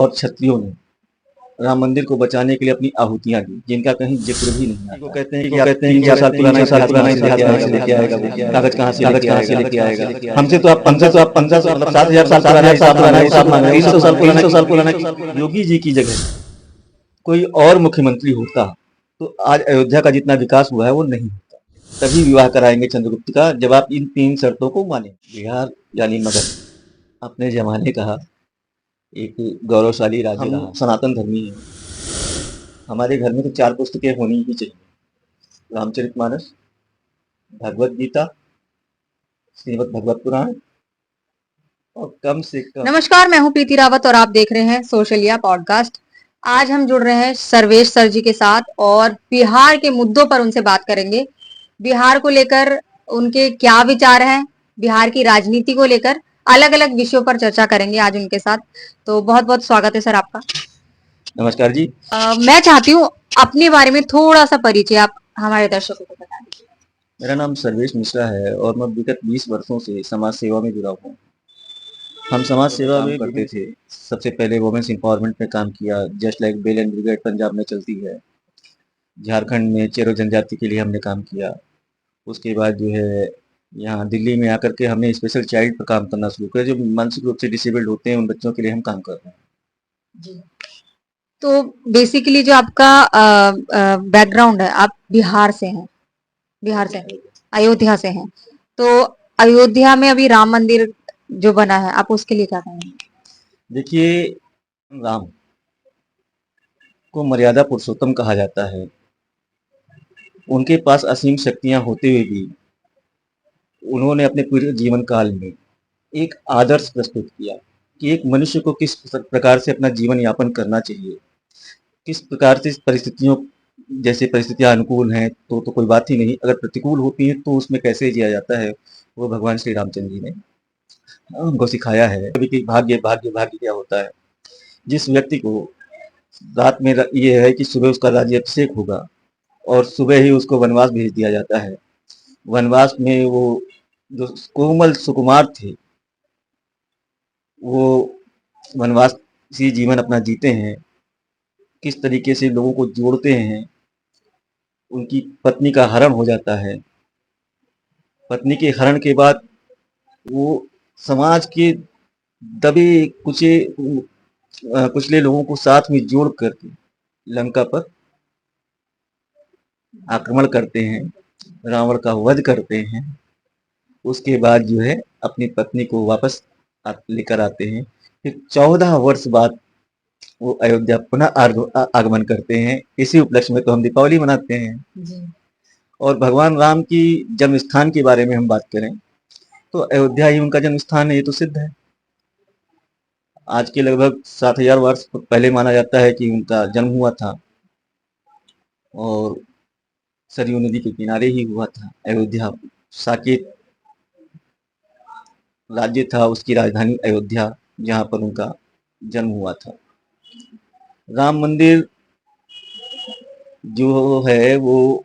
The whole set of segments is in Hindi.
और क्षत्रियों ने राम मंदिर को बचाने के लिए अपनी आहुतियां दी, जिनका कहीं जिक्र भी नहीं आता। कहते हैं कि 300 साल पुराना इतिहास कहाँ से लेके आएगा, वो कागज कहाँ से लेके आएगा। हमसे तो आप 1500 मतलब 7000 साल पुराना हिसाब मांग रहे हैं। 300 साल पुराना योगी जी की जगह कोई और मुख्यमंत्री होता तो आज अयोध्या का जितना विकास हुआ है वो नहीं होता। तभी विवाह कराएंगे चंद्रगुप्त का, जब आप इन 3 शर्तों को माने। बिहार यानी मगध अपने जमाने का एक गौरवशाली राज्य रहा। हम सनातन धर्मी हैं। हमारे घर में तो 4 पुस्तकें होनी ही चाहिए: रामचरितमानस, भगवत गीता, श्रीमद् भगवत पुराण और कम से कम। नमस्कार, मैं हूं प्रीति रावत और आप देख रहे हैं सोशलिया पॉडकास्ट। आज हम जुड़ रहे हैं सर्वेश सर जी के साथ और बिहार के मुद्दों पर उनसे बात करेंगे। बिहार को लेकर उनके क्या विचार हैं, बिहार की राजनीति को लेकर अलग अलग विषयों पर चर्चा करेंगे आज उनके साथ। तो बहुत बहुत स्वागत है सर आपका। नमस्कार जी। मैं चाहती हूँ अपने बारे में थोड़ा सा परिचय आप हमारे दर्शकों को बता दीजिए। मेरा नाम सर्वेश मिश्रा है और मैं विगत 20 वर्षों से समाज सेवा में जुड़ा हूँ। हम समाज सेवा में करते थे। सबसे पहले वुमेन्स एम्पावरमेंट में काम किया, just like bell and brigade Punjab में चलती है। झारखंड में चेरो जनजाति के लिए हमने काम किया। उसके बाद जो है यहाँ दिल्ली में आकर के हमने स्पेशल चाइल्ड पर काम करना शुरू किया। जो मानसिक रूप से डिसेबल्ड होते हैं उन बच्चों के लिए हम काम कर रहे हैं जी। तो बेसिकली जो आपका बैकग्राउंड है, आप बिहार से हैं, बिहार से अयोध्या से हैं। तो अयोध्या में अभी राम मंदिर जो बना है, आप उसके लिए क्या कहेंगे? देखिए, राम को मर्यादा पुरुषोत्तम कहा जाता है। उनके पास असीम शक्तियां होते हुए भी उन्होंने अपने पूरे जीवन काल में एक आदर्श प्रस्तुत किया कि एक मनुष्य को किस प्रकार से अपना जीवन यापन करना चाहिए, किस प्रकार से परिस्थितियों, जैसे परिस्थितियां अनुकूल हैं तो कोई बात ही नहीं, अगर प्रतिकूल होती हैं तो उसमें कैसे जिया जाता है, वो भगवान श्री रामचंद्र जी ने हमको सिखाया है। कभी कि भाग्य भाग्य भाग्य क्या होता है। जिस व्यक्ति को रात में ये है कि सुबह उसका राज्याभिषेक होगा और सुबह ही उसको वनवास भेज दिया जाता है। वनवास में वो जो कोमल सुकुमार थे वो वनवासी जीवन अपना जीते हैं, किस तरीके से लोगों को जोड़ते हैं। उनकी पत्नी का हरण हो जाता है। पत्नी के हरण के बाद वो समाज के दबे कुचे कुचले लोगों को साथ में जोड़ करके लंका पर आक्रमण करते हैं, रावण का वध करते हैं। उसके बाद जो है अपनी पत्नी को वापस लेकर आते हैं। फिर 14 वर्ष बाद वो अयोध्या पुनः आगमन करते हैं। इसी उपलक्ष्य में तो हम दीपावली मनाते हैं जी। और भगवान राम की जन्म स्थान के बारे में हम बात करें तो अयोध्या ही उनका जन्म स्थान है, ये तो सिद्ध है। आज के लगभग 7000 वर्ष पहले माना जाता है कि उनका जन्म हुआ था और सरयू नदी के किनारे ही हुआ था। अयोध्या साकेत राज्य था, उसकी राजधानी अयोध्या, जहाँ पर उनका जन्म हुआ था। राम मंदिर जो है वो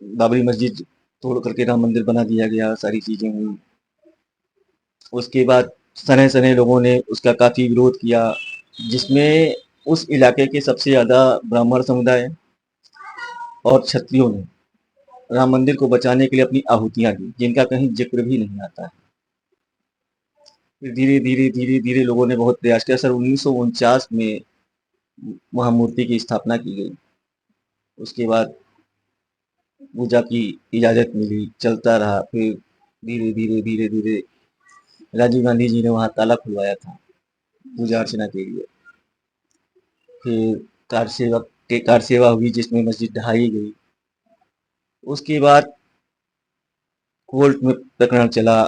बाबरी मस्जिद तोड़ करके राम मंदिर बना दिया गया, सारी चीजें हुई। उसके बाद सने सने लोगों ने उसका काफी विरोध किया, जिसमें उस इलाके के सबसे ज्यादा ब्राह्मण समुदाय और क्षत्रियों ने राम मंदिर को बचाने के लिए अपनी आहुतियां दी, जिनका कहीं जिक्र भी नहीं आता है। फिर धीरे धीरे धीरे धीरे लोगों ने बहुत प्रयास किया। सर 1949 में वहां मूर्ति की स्थापना की गई। उसके बाद पूजा की इजाजत मिली, चलता रहा। फिर धीरे धीरे धीरे धीरे राजीव गांधी जी ने वहां ताला खुलवाया था पूजा अर्चना के लिए। फिर कार सेवा हुई जिसमें मस्जिद ढहाई गई। उसके बाद कोर्ट में प्रकरण चला।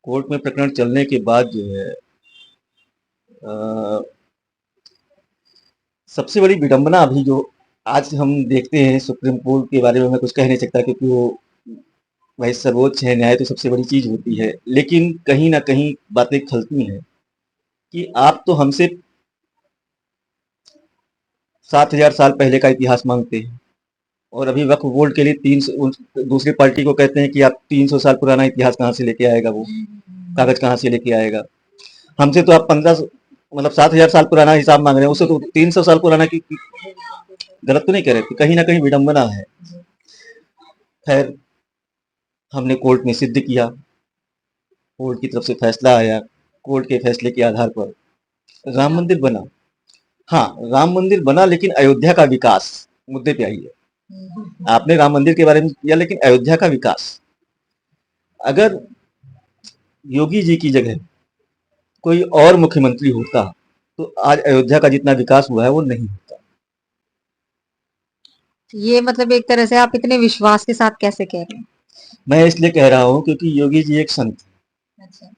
कोर्ट में प्रकरण चलने के बाद जो है सबसे बड़ी विडंबना अभी जो आज हम देखते हैं, सुप्रीम कोर्ट के बारे में मैं कुछ कह नहीं सकता क्योंकि वो भाई सर्वोच्च है, न्याय तो सबसे बड़ी चीज होती है, लेकिन कहीं ना कहीं बातें खलती हैं कि आप तो हमसे 7000 साल पहले का इतिहास मांगते हैं और अभी वक्फ बोर्ड के लिए 300 दूसरी पार्टी को कहते हैं कि आप 300 साल पुराना इतिहास कहाँ से लेके आएगा, वो कागज कहाँ से लेके आएगा। हमसे तो आप 7,000 साल पुराना हिसाब मांग रहे हैं, उससे तो 300 साल पुराना की गलत तो नहीं कह रहे थे, कहीं ना कहीं विडंबना है। खैर, हमने कोर्ट में सिद्ध किया, कोर्ट की तरफ से फैसला आया, कोर्ट के फैसले के आधार पर राम मंदिर बना। हाँ, राम मंदिर बना, लेकिन अयोध्या का विकास मुद्दे पे आई है। आपने राम मंदिर के बारे में किया, लेकिन अयोध्या का विकास, अगर योगी जी की जगह कोई और मुख्यमंत्री होता तो आज अयोध्या का जितना विकास हुआ है वो नहीं होता। ये मतलब एक तरह से आप इतने विश्वास के साथ कैसे कह रहे हैं? मैं इसलिए कह रहा हूँ क्योंकि योगी जी एक संत हैं। अच्छा।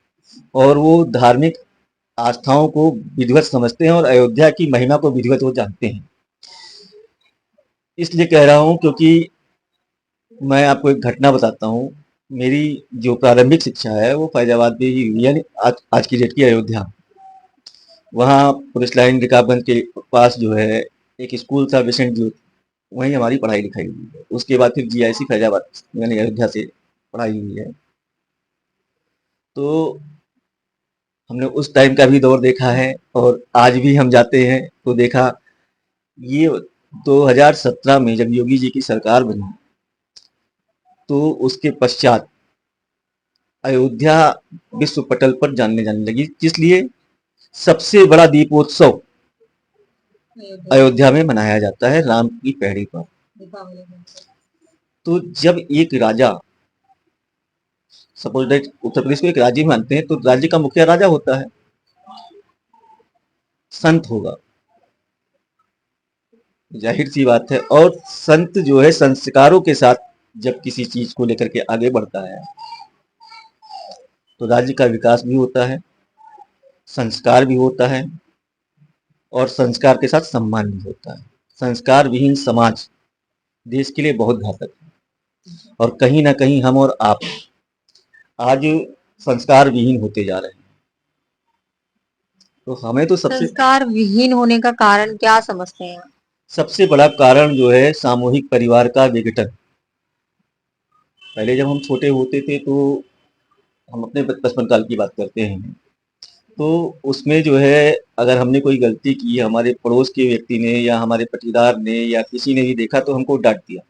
और वो धार्मिक आस्थाओं को विधिवत समझते हैं और अयोध्या की महिमा को विधिवत वो जानते हैं। इसलिए कह रहा हूँ क्योंकि मैं आपको एक घटना बताता हूँ। मेरी जो प्रारंभिक शिक्षा है वो फैजाबाद में ही हुई, यानी आज की डेट की अयोध्या। वहाँ पुलिस लाइन रकाबगंज के पास जो है एक स्कूल था, विसेंट ज्योत, वहीं हमारी पढ़ाई लिखाई हुई है। उसके बाद फिर जीआईसी फैजाबाद यानी अयोध्या से पढ़ाई हुई है। तो हमने उस टाइम का भी दौर देखा है, और आज भी हम जाते हैं तो देखा। ये 2017 में जब योगी जी की सरकार बनी तो उसके पश्चात अयोध्या विश्व पटल पर जानने जाने लगी, जिसलिए सबसे बड़ा दीपोत्सव अयोध्या में मनाया जाता है राम की पैड़ी पर। तो जब एक राजा, सपोज दैट उत्तर प्रदेश को एक राज्य मानते हैं, तो राज्य का मुखिया राजा होता है, संत होगा, जाहिर सी बात है। और संत जो है संस्कारों के साथ जब किसी चीज को लेकर के आगे बढ़ता है तो राज्य का विकास भी होता है, संस्कार भी होता है, और संस्कार के साथ सम्मान भी होता है। संस्कार विहीन समाज देश के लिए बहुत घातक है, और कहीं ना कहीं हम और आप आज संस्कार विहीन होते जा रहे हैं। तो हमें तो संस्कार विहीन होने का कारण क्या समझते हैं? सबसे बड़ा कारण जो है सामूहिक परिवार का विघटन। पहले जब हम छोटे होते थे तो हम अपने बचपन काल की बात करते हैं, तो उसमें जो है अगर हमने कोई गलती की, हमारे पड़ोस के व्यक्ति ने या हमारे पटीदार ने या किसी ने भी देखा तो हमको डांट दिया।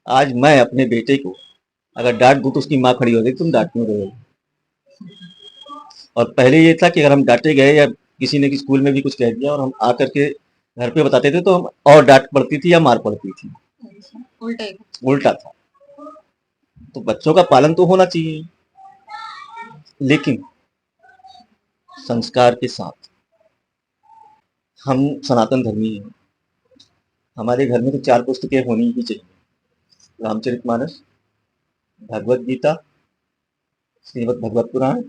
आज मैं अपने बेटे को अगर डांट दूं तो उसकी माँ खड़ी हो गई, तुम डांट क्यों रहे हो। और पहले ये था कि अगर हम डांटे गए या किसी ने स्कूल में भी कुछ कह दिया और हम आकर के घर पे बताते थे तो हम और डांट पड़ती थी या मार पड़ती थी। उल्टा था। तो बच्चों का पालन तो होना चाहिए, लेकिन संस्कार के साथ। हम सनातन धर्मी हैं, हमारे घर में तो 4 पुस्तकें होनी ही चाहिए, रामचरितमानस, भगवत गीता, श्रीमद् भगवत पुराण,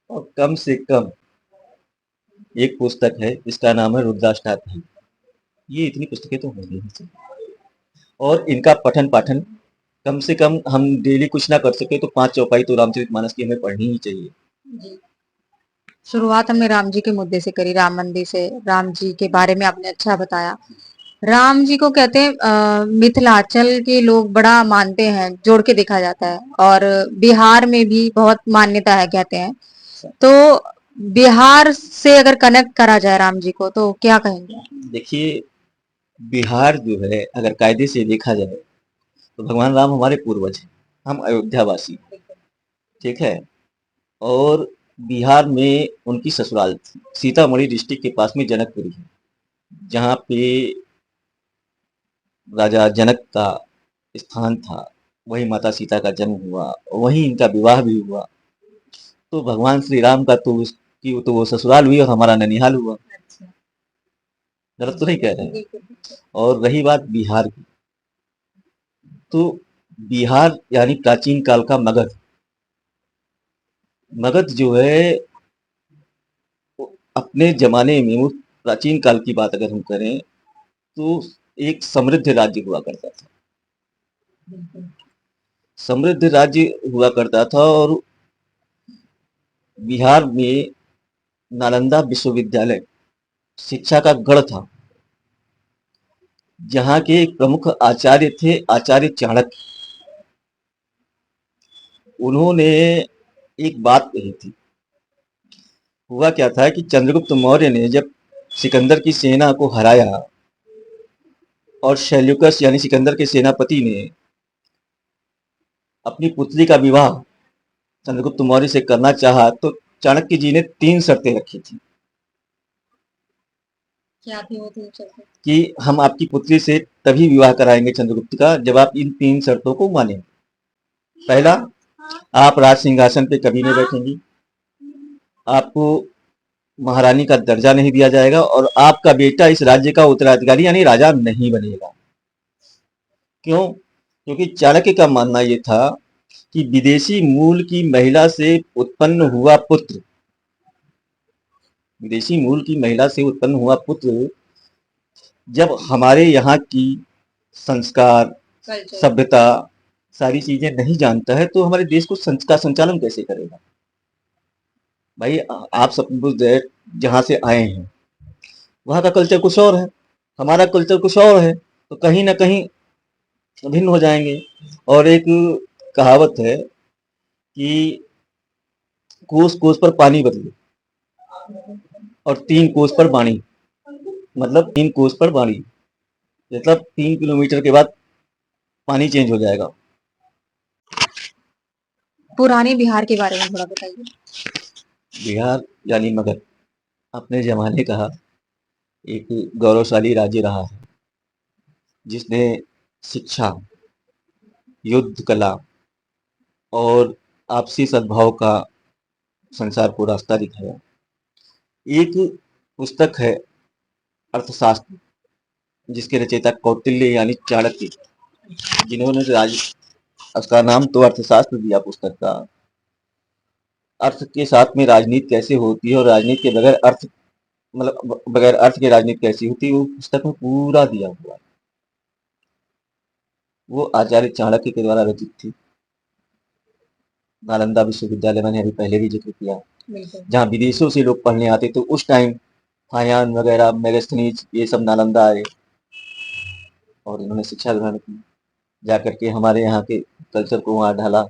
और कम से कम एक पुस्तक है इसका नाम है रुद्राष्टक। ये इतनी पुस्तकें तो होनी ही चाहिए, और इनका पठन पाठन कम से कम हम डेली कुछ ना कर सके तो 5 चौपाई तो रामचरितमानस की हमें पढ़नी ही चाहिए। शुरुआत हमने राम जी के मुद्दे से करी, राम मंदिर से। राम जी के बारे में आपने अच्छा बताया। राम जी को कहते हैं मिथिलांचल के लोग बड़ा मानते हैं, जोड़ के देखा जाता है, और बिहार में भी बहुत मान्यता है कहते हैं। तो बिहार से अगर कनेक्ट करा जाए राम जी को तो क्या कहेंगे? देखिए, बिहार जो है अगर कायदे से देखा जाए तो भगवान राम हमारे पूर्वज हैं, हम अयोध्यावासी, ठीक है। और बिहार में उनकी ससुराल थी, सीतामढ़ी डिस्ट्रिक्ट के पास में जनकपुरी है, जहाँ पे राजा जनक का स्थान था। वहीं माता सीता का जन्म हुआ, वहीं इनका विवाह भी हुआ। तो भगवान श्री राम का तो उसकी तो वो ससुराल हुई और हमारा ननिहाल हुआ। गलत तो नहीं कह रहे हैं। और रही बात बिहार की, तो बिहार यानी प्राचीन काल का मगध। मगध जो है अपने जमाने में, वो प्राचीन काल की बात अगर हम करें तो एक समृद्ध राज्य हुआ करता था। समृद्ध राज्य हुआ करता था, और बिहार में नालंदा विश्वविद्यालय शिक्षा का गढ़ था। जहाँ के एक प्रमुख आचार्य थे आचार्य चाणक्य। उन्होंने एक बात कही थी हुआ क्या था कि चंद्रगुप्त मौर्य ने जब सिकंदर की सेना को हराया और शैल्यूकस यानी सिकंदर के सेनापति ने अपनी पुत्री का विवाह चंद्रगुप्त मौर्य से करना चाहा, तो चाणक्य जी ने 3 शर्तें रखी थी क्या थी वो 3 शर्तें? कि हम आपकी पुत्री से तभी विवाह कराएंगे चंद्रगुप्त का, जब आप इन 3 शर्तों को मानें। पहला, आप राज सिंहासन पे कभी नहीं बैठेंगी, आपको महारानी का दर्जा नहीं दिया जाएगा और आपका बेटा इस राज्य का उत्तराधिकारी यानी राजा नहीं बनेगा। क्यों? क्योंकि चाणक्य का मानना ये था कि विदेशी मूल की महिला से उत्पन्न हुआ पुत्र, विदेशी मूल की महिला से उत्पन्न हुआ पुत्र जब हमारे यहाँ की संस्कार, कल्चर। सभ्यता, सारी चीजें नहीं जानता है, तो हमारे देश को का संचालन कैसे करेगा? भाई आप सपोज दैट जहाँ से आए हैं वहाँ का कल्चर कुछ और है, हमारा कल्चर कुछ और है, तो कहीं ना कहीं भिन्न हो जाएंगे। और एक कहावत है कि कोस कोस पर पानी बदले और 3 कोस पर वाणी, मतलब 3 कोस पर वाणी, मतलब 3 किलोमीटर के बाद पानी चेंज हो जाएगा। पुराने बिहार के बारे में थोड़ा बताइए। बिहार यानी मगध अपने जमाने का एक गौरवशाली राज्य रहा है, जिसने शिक्षा, युद्ध कला और आपसी सद्भाव का संसार को रास्ता दिखाया। एक पुस्तक है अर्थशास्त्र, जिसके रचयिता कौटिल्य यानी चाणक्य, जिन्होंने उसका नाम तो अर्थशास्त्र दिया पुस्तक का। अर्थ के साथ में राजनीति कैसे होती है और राजनीति के बगैर अर्थ, मतलब बगैर अर्थ के राजनीति कैसी होती है, वो पुस्तक में पूरा दिया हुआ है। वो आचार्य चाणक्य के द्वारा रचित थी। नालंदा विश्वविद्यालय मैंने अभी पहले भी जिक्र किया, जहाँ विदेशों से लोग पढ़ने आते, तो उस टाइम फायान वगैरह, मेगास्थनीज, ये सब नालंदा आए और इन्होंने शिक्षा ग्रहण की। जाकर के हमारे यहाँ के कल्चर को वहाँ ढाला,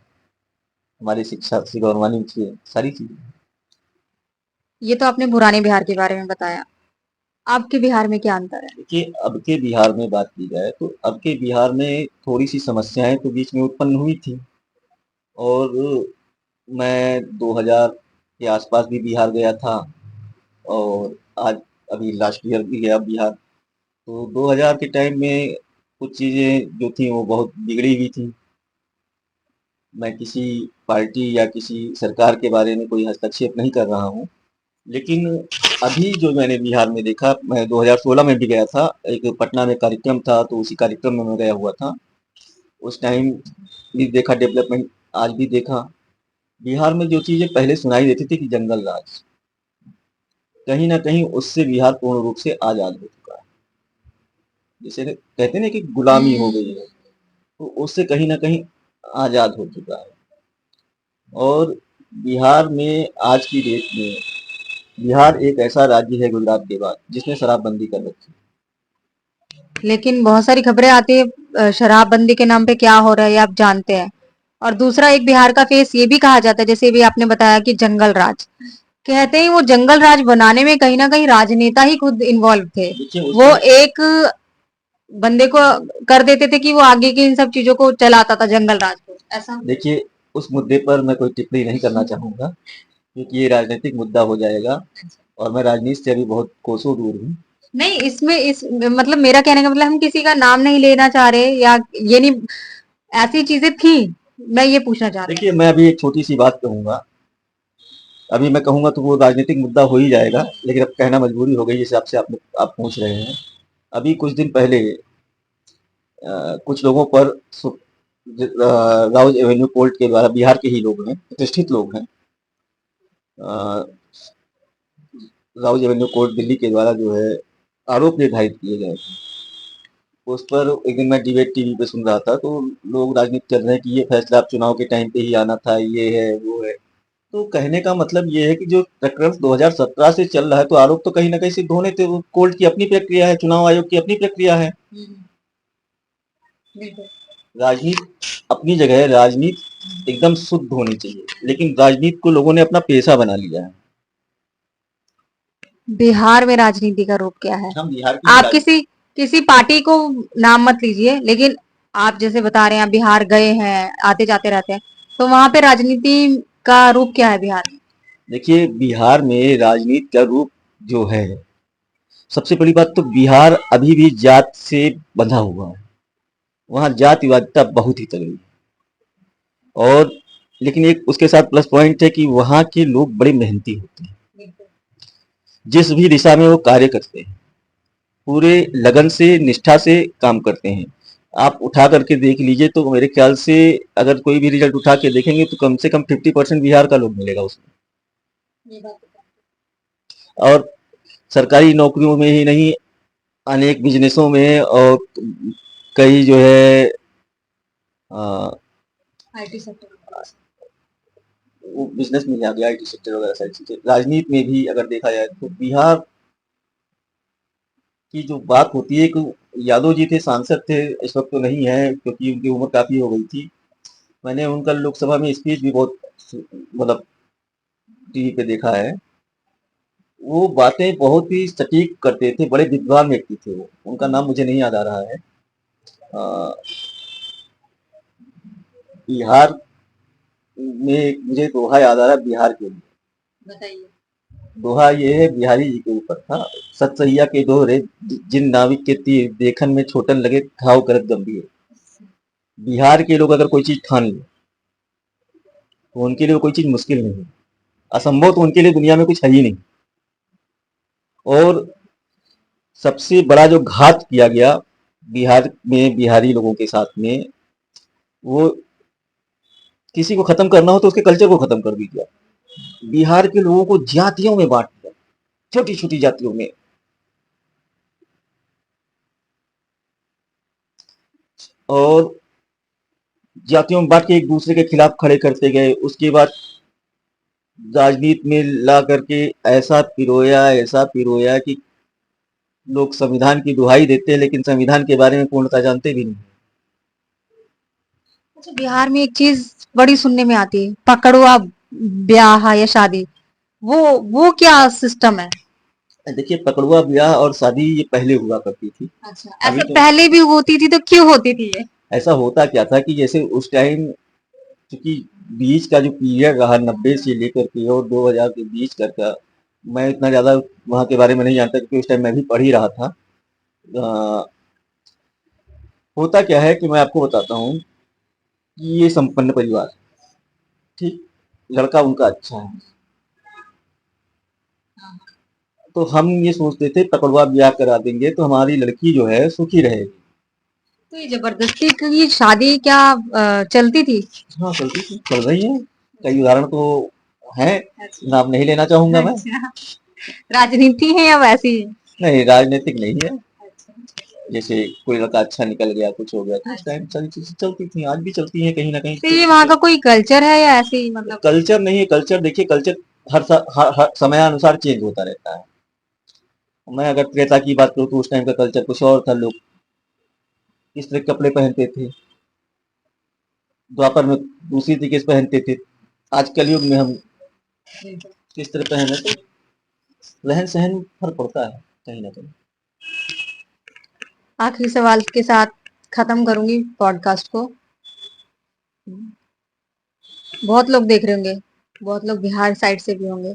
हमारी शिक्षा से गौरवान्वित हुए, सारी चीजें। ये तो आपने पुराने बिहार के बारे में बताया। आपके बिहार में क्या अंतर है? देखिए, अब के बिहार में बात की जाए तो अब के बिहार में थोड़ी सी समस्याएं तो बीच में उत्पन्न हुई थी, और मैं 2000 के आसपास भी बिहार गया था, और आज अभी लास्ट ईयर भी गया बिहार। तो 2000 के टाइम में कुछ चीज़ें जो थी वो बहुत बिगड़ी हुई थी। मैं किसी पार्टी या किसी सरकार के बारे में कोई हस्तक्षेप नहीं कर रहा हूँ, लेकिन अभी जो मैंने बिहार में देखा, मैं 2016 में भी गया था, एक पटना में कार्यक्रम था, तो उसी कार्यक्रम में मैं गया हुआ था। उस टाइम भी देखा डेवलपमेंट, आज भी देखा। बिहार में जो चीज़ें पहले सुनाई देती थी कि जंगल राज, कहीं ना कहीं उससे बिहार पूर्ण रूप से आज़ाद हो चुका है। जैसे कहते हैं ना कि गुलामी हो गई है, तो उससे कहीं ना कहीं आज़ाद हो चुका है। और बिहार में आज की डेट में बिहार एक ऐसा राज्य है गुजरात के बाद जिसने शराबबंदी कर रखी है। लेकिन बहुत सारी खबरें आती है शराबबंदी के नाम पे क्या हो रहा है, ये आप जानते हैं। और दूसरा एक बिहार का फेस ये भी कहा जाता है, जैसे भी आपने बताया कि जंगल राज, कहते हैं वो जंगल राज बनाने में कहीं ना कहीं राजनेता ही खुद इन्वॉल्व थे। वो एक बंदे को कर देते थे कि वो आगे की इन सब चीजों को चलाता था, जंगल राज को, ऐसा। देखिए, उस मुद्दे पर मैं कोई टिप्पणी नहीं करना चाहूंगा, क्योंकि ये राजनीतिक मुद्दा हो जाएगा और मैं राजनीति से अभी बहुत कोसों दूर हूँ। नहीं, इसमें इस मतलब मेरा कहने का मतलब हम किसी का नाम नहीं लेना चाह रहे, या ये नहीं, ऐसी चीजें थी, मैं ये पूछना चाह रही हूँ। देखिए, मैं अभी एक छोटी सी बात कहूंगा, अभी मैं कहूंगा तो वो राजनीतिक मुद्दा हो ही जाएगा, लेकिन अब कहना मजबूरी हो गई, जिस हिसाब से आप पूछ रहे हैं। अभी कुछ दिन पहले कुछ लोगों पर राउज एवेन्यू कोर्ट के द्वारा, बिहार के ही लोग हैं, प्रतिष्ठित लोग हैं, राउज एवेन्यू कोर्ट दिल्ली के द्वारा जो है आरोप निर्धारित किए गए थे। उस पर एक दिन मैं डिबेट टीवी पे सुन रहा था, तो लोग राजनीति कर रहे हैं कि ये फैसला अब चुनाव के टाइम पे ही आना था, ये है वो है। तो कहने का मतलब ये है कि जो प्रकरण 2017 से चल रहा है, तो आरोप तो कहीं ना कहीं सिद्ध होने थे। कोर्ट की अपनी प्रक्रिया है, चुनाव आयोग की अपनी प्रक्रिया है। राजनीति अपनी जगह है, राजनीति एकदम शुद्ध होनी चाहिए, लेकिन राजनीति को लोगों ने अपना पेशा बना लिया है। बिहार में राजनीति का रूप क्या है? हम बिहार की आप किसी किसी पार्टी को नाम मत लीजिए, लेकिन आप जैसे बता रहे हैं आप बिहार गए हैं, आते जाते रहते हैं, तो वहां पे राजनीति का रूप क्या है बिहार में? देखिए, बिहार में राजनीति का रूप जो है, सबसे बड़ी बात तो बिहार अभी भी जात से बंधा हुआ है। वहाँ जातिवादिता बहुत ही तगड़ी है। और लेकिन एक उसके साथ प्लस पॉइंट है कि वहाँ के लोग बड़े मेहनती होते हैं। जिस भी दिशा में वो कार्य करते हैं, पूरे लगन से, निष्ठा से काम करते हैं। आप उठा करके देख लीजिए तो मेरे ख्याल से अगर कोई भी रिजल्ट उठा के देखेंगे तो कम से कम 50% बिहार का लोग मिलेगा उसमें। और सरकारी नौकरियों में ही नहीं, अनेक बिजनेसों में और कई जो है आईटी सेक्टर वो बिजनेस में आ गया, आईटी सेक्टर वगैरह सारी चीजें। राजनीति में भी अगर देखा जाए तो बिहार की जो बात होती है कि यादव जी थे, सांसद थे, इस वक्त तो नहीं है क्योंकि उनकी उम्र काफी हो गई थी। मैंने उनका लोकसभा में स्पीच भी बहुत मतलब टीवी पे देखा है। वो बातें बहुत ही सटीक करते थे, बड़े विद्वान व्यक्ति थे वो। उनका नाम मुझे नहीं याद आ रहा है। अ, बिहार में मुझे दोहा याद आ रहा है बिहार के लिए। बताइए। दोहा ये है, बिहारी जी के ऊपर था। सत सहिया के दोहरे, जिन नाविक के तीर देखन में छोटन लगे, घाव करत गंभीर। बिहार के लोग अगर कोई चीज ठान ले तो उनके लिए कोई चीज मुश्किल नहीं है। असंभव तो उनके लिए दुनिया में कुछ है ही नहीं। और सबसे बड़ा जो घात किया गया बिहार में बिहारी लोगों के साथ में, वो किसी को खत्म करना हो तो उसके कल्चर को खत्म कर दिया। बिहार के लोगों को जातियों में बांट दिया, छोटी छोटी जातियों में। और जातियों में बांट के एक दूसरे के खिलाफ खड़े करते गए। उसके बाद राजनीति में ला करके ऐसा पिरोया कि लोग संविधान की दुहाई देते हैं लेकिन संविधान के बारे में पूर्णतः जानते भी नहीं। अच्छा, बिहार में एक चीज बड़ी सुनने में आती है, पकड़ुआ ब्याह या शादी, वो क्या सिस्टम है? देखिए, पकड़ुआ ब्याह और शादी ये पहले हुआ करती थी। अच्छा, अभी ऐसा तो पहले भी होती थी तो क्यों होती थी ये? ऐसा होता क्या था कि जैसे उस टाइम, क्योंकि बीच का जो पीरियड रहा 90 से लेकर के और 2000 के बीच का, मैं इतना ज़्यादा वहाँ के बारे में नहीं जानता क्योंकि उस टाइम मैं भी पढ़ ही रहा था। होता क्या है कि मैं आपको बताता हूँ कि ये संपन्न परिवार, ठीक, लड़का उनका अच्छा है, तो हम ये सोचते थे पकड़वा ब्याह करा देंगे तो हमारी लड़की जो है सुखी रहेगी। तो ये जबरदस्ती की शादी क्या चलती थी? हाँ, चलती थी, चल रही है। कई उदाहरण तो हैं, अच्छा। नाम नहीं लेना चाहूंगा मैं। अच्छा, राजनीति है या वैसी है? नहीं, राजनीतिक नहीं है। अच्छा। जैसे कोई लड़का अच्छा निकल गया, कुछ हो गया तो उस अच्छा, टाइम सारी चीजें चलती थी, आज भी चलती हैं कहीं ना कहीं तो तो। ये वहाँ का कोई कल्चर है या ऐसे ही मतलब? कल्चर नहीं है। कल्चर देखिए, कल्चर हर समयानुसार चेंज होता रहता है। मैं अगर त्रेता की बात करूँ तो उस टाइम का कल्चर कुछ और था। लोग किस तरह के कपड़े पहनते थे, द्वापर में दूसरी तरीके से पहनते थे। आज कलयुग में हम किस तरह पहने, तो रहन सहन फर्क पड़ता है कहीं ना कहीं। आखिरी सवाल के साथ खत्म करूंगी पॉडकास्ट को। बहुत लोग देख रहे होंगे, बहुत लोग बिहार साइड से भी होंगे।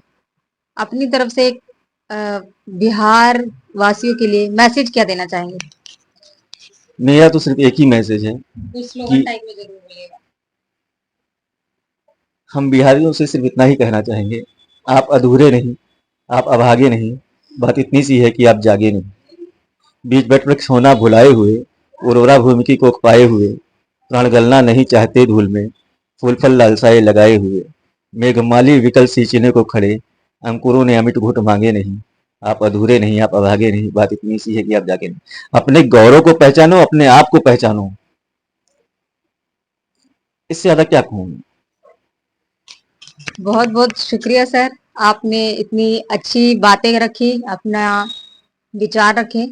अपनी तरफ से एक बिहार वासियों के लिए मैसेज क्या देना चाहेंगे? मेरा तो सिर्फ एक ही मैसेज है कुछ स्लोगन कि टाइप में जरूर बोलिएगा। हम बिहारियों से सिर्फ इतना ही कहना चाहेंगे, आप अधूरे नहीं, आप अभागे नहीं, बात इतनी सी है कि आप जागे नहीं। बीच बट वृक्ष होना भुलाए हुए, उर्वरा भूमि की कोख पाए हुए, प्राण गलना नहीं चाहते धूल में, फूल फल लालसाए लगाए हुए, मेघमाली विकल सींचने को खड़े, अंकुरों ने अमिट घुट मांगे नहीं। आप अधूरे नहीं, आप अभागे नहीं, बात इतनी सी है कि आप जागे नहीं। अपने गौरव को पहचानो, अपने आप को पहचानो, इससे ज्यादा क्या कहूँ। बहुत बहुत शुक्रिया सर, आपने इतनी अच्छी बातें रखी, अपना विचार रखे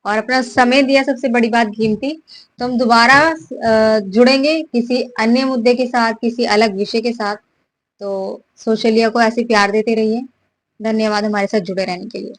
और अपना समय दिया, सबसे बड़ी बात कीमती। तो हम दोबारा जुड़ेंगे किसी अन्य मुद्दे के साथ, किसी अलग विषय के साथ। तो सोशलिया को ऐसे प्यार देते रहिए। धन्यवाद हमारे साथ जुड़े रहने के लिए।